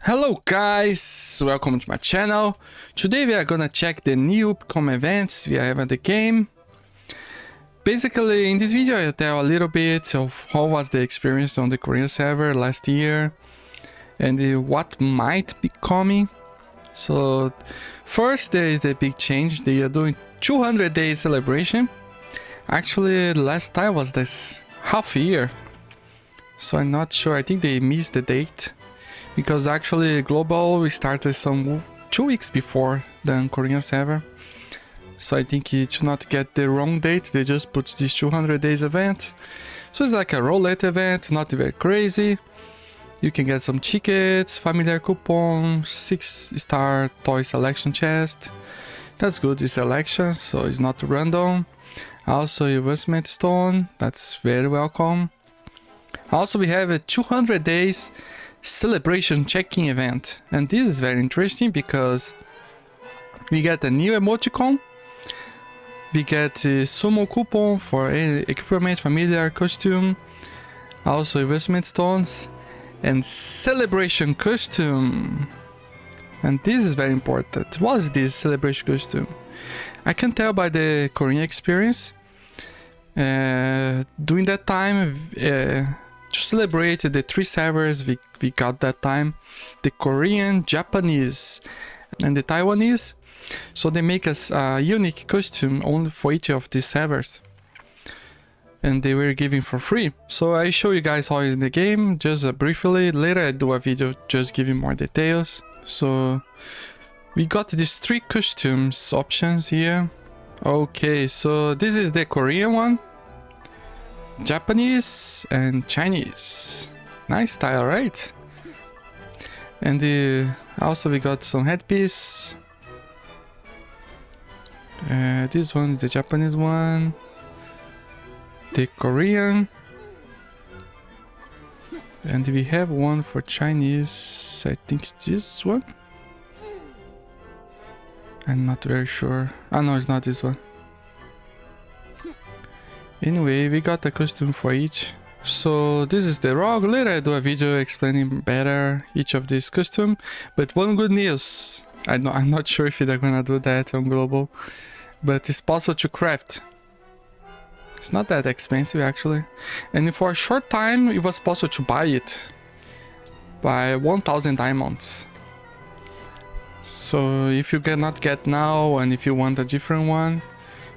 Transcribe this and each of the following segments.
Hello guys, welcome to my channel. Today we are gonna check the new upcoming events we have in the game. Basically in this video I'll tell a little bit of how was the experience on the Korean server last year and what might be coming. So first there is the big change. They are doing 200 days celebration. Actually last time was this half a year, so I'm not sure. I think they missed the date, because actually global we started some 2 weeks before the Korean server. So I think it should not get the wrong date. They just put this 200 days event. So it's like a roulette event, not very crazy. You can get some tickets, familiar coupon, 6-star toy selection chest. That's good, this selection, so it's not random. Also investment stone, that's very welcome. Also we have a 200 days celebration check-in event, and this is very interesting because we get a new emoticon, we get a sumo coupon for any equipment, familiar costume, also investment stones and celebration costume. And this is very important. What is this celebration costume? I can tell by the Korean experience. During that time, to celebrate the 3 servers we got that time, the Korean, Japanese and the Taiwanese, so they make us a unique costume only for each of these servers, and they were giving for free. So I show you guys how it's in the game just briefly. Later I do a video just giving more details. So we got these 3 costumes options here. Okay, so this is the Korean one, Japanese and Chinese. Nice style, right? And also we got some headpiece. This one is the Japanese one, the Korean, and we have one for Chinese. I think it's this one. I'm not very sure. Oh no, it's not this one. Anyway, we got a costume for each. So this is the rogue. Later I do a video explaining better each of these costume. But one good news, I'm not sure if they're gonna do that on global, but it's possible to craft. It's not that expensive actually, and for a short time it was possible to buy it by 1000 diamonds. So if you cannot get now, and if you want a different one,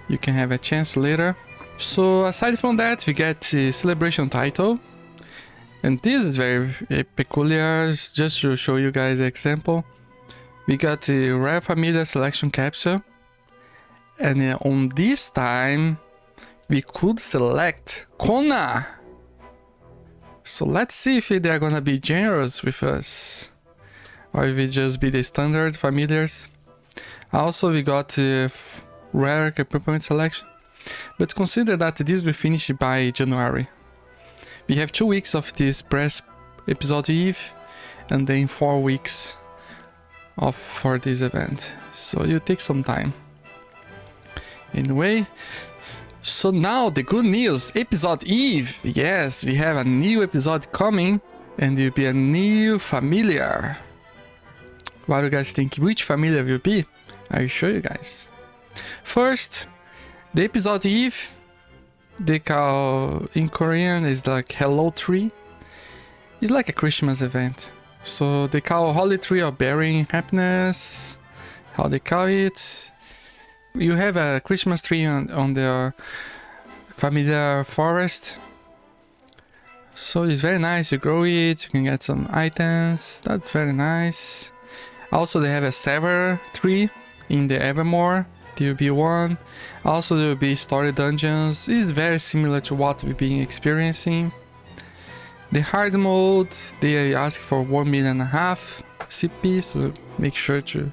you can have a chance later. So aside from that, we get the celebration title, and this is very peculiar. Just to show you guys an example, we got the rare familiar selection capsule, and on this time we could select Kuni. So let's see if they're gonna be generous with us, or if it just be the standard familiars. Also we got the rare equipment selection, but consider that this will finish by January. We have 2 weeks of this press episode eve, and then 4 weeks for this event, so you take some time. Anyway, so now the good news, episode eve. Yes, we have a new episode coming, and it will be a new familiar. What do you guys think? Which familiar will be? I will show you guys. First, the episode eve, they call in Korean is like Hello Tree. It's like a Christmas event. So they call Holy Tree of Bearing Happiness, how they call it. You have a Christmas tree on the familiar forest. So it's very nice, you grow it, you can get some items, that's very nice. Also they have a server tree in the Evermore. There will be one. Also there will be story dungeons. It's very similar to what we've been experiencing. The hard mode, they ask for 1.5 million CP, so make sure to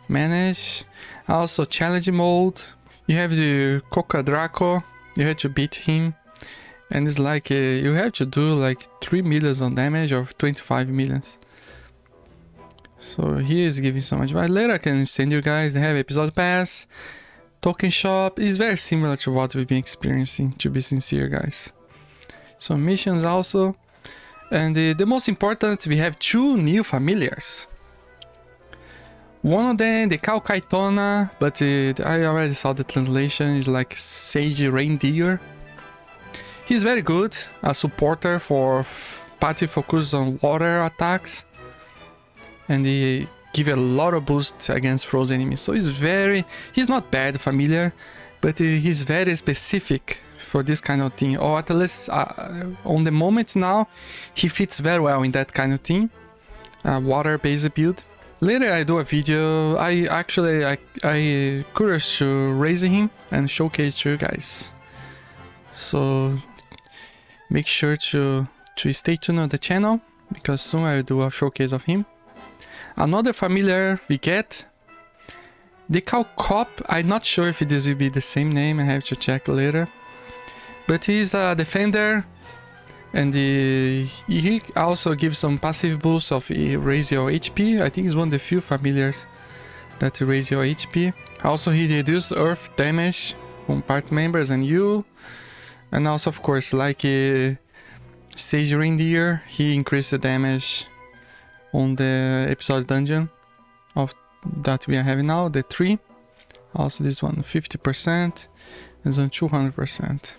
manage. Also challenge mode, you have the Coca Draco, you have to beat him, and it's like you have to do like 3 million on damage or 25 millions. So here is giving some advice. Later I can send you guys. They have episode pass, token shop. It's very similar to what we've been experiencing, to be sincere guys. Some missions also. And the most important, we have 2 new familiars. One of them, the Kaitona, but I already saw the translation, is like Sage Reindeer. He's very good, a supporter for party focus on water attacks. And he give a lot of boosts against frozen enemies. So he's not bad familiar, but he's very specific for this kind of thing, or at least on the moment now, he fits very well in that kind of thing, water-based build. Later I do a video, I curious to raise him and showcase to you guys. So make sure to stay tuned on the channel, because soon I will do a showcase of him. Another familiar we get, the Copp. I'm not sure if this will be the same name, I have to check later. But he's a defender, and he also gives some passive boosts of raise your HP. I think he's one of the few familiars that raise your HP. Also, he reduces earth damage from part members and you. And also, of course, like Sage Reindeer, he increased the damage on the episode dungeon of that we are having now, the 3. Also, this one 50%, and then 200%.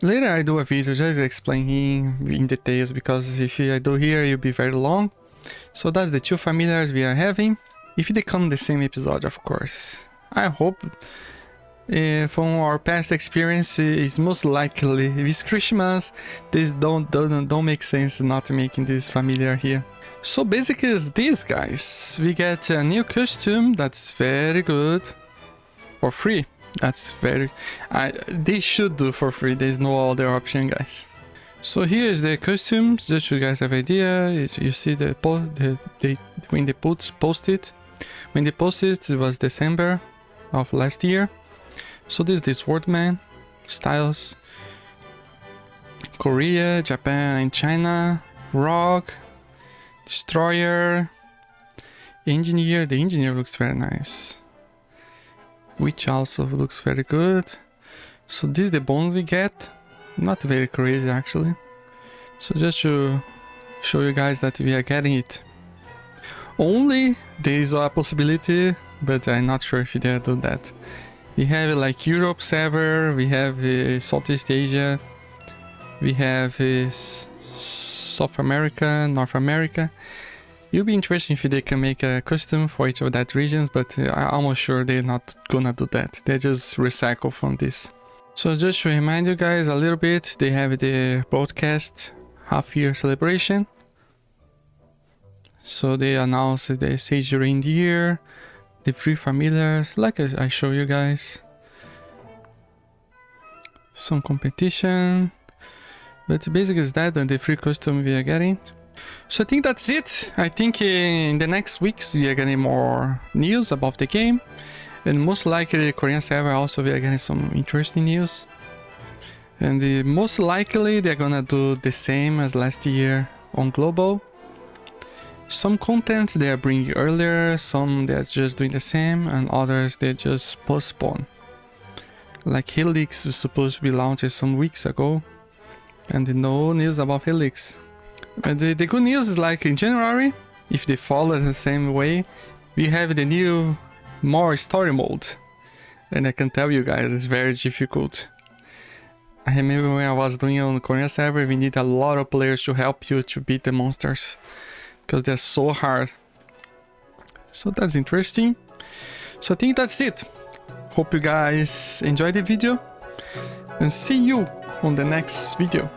Later I do a video just explaining in details, because if I do here it'll be very long. So that's the 2 familiars we are having. If they come in the same episode, of course. I hope from our past experience, it's most likely this Christmas this don't make sense not making this familiar here. So basically it's this, guys. We get a new costume that's very good for free. That's very... they should do for free, there's no other option, guys. So here is the costumes, just so you guys have an idea. You see when they post it. When they posted it was December of last year. So this is the Swordman styles. Korea, Japan and China. Rogue, Destroyer, Engineer. The Engineer looks very nice. Which also looks very good. So this is the bones we get. Not very crazy actually. So just to show you guys that we are getting it. Only there is a possibility, but I'm not sure if they do that. We have like Europe server, we have Southeast Asia, we have South America, North America. It'll be interesting if they can make a custom for each of that regions, but I'm almost sure they're not gonna do that. They just recycle from this. So just to remind you guys a little bit, they have the broadcast half-year celebration. So they announced the Sage Reindeer, the 3 familiars, like I show you guys. Some competition, but basically it's that and the free custom we are getting. So I think that's it. I think in the next weeks we are getting more news about the game, and most likely the Korean server also we are getting some interesting news. And most likely they're gonna do the same as last year on global. Some contents they are bringing earlier, some they're just doing the same, and others they just postpone. Like Helix was supposed to be launched some weeks ago, and no news about Helix. But the good news is like in January, if they follow the same way, we have the new more story mode. And I can tell you guys, it's very difficult. I remember when I was doing it on the Korean server, we need a lot of players to help you to beat the monsters, because they're so hard. So that's interesting. So I think that's it. Hope you guys enjoyed the video, and see you on the next video.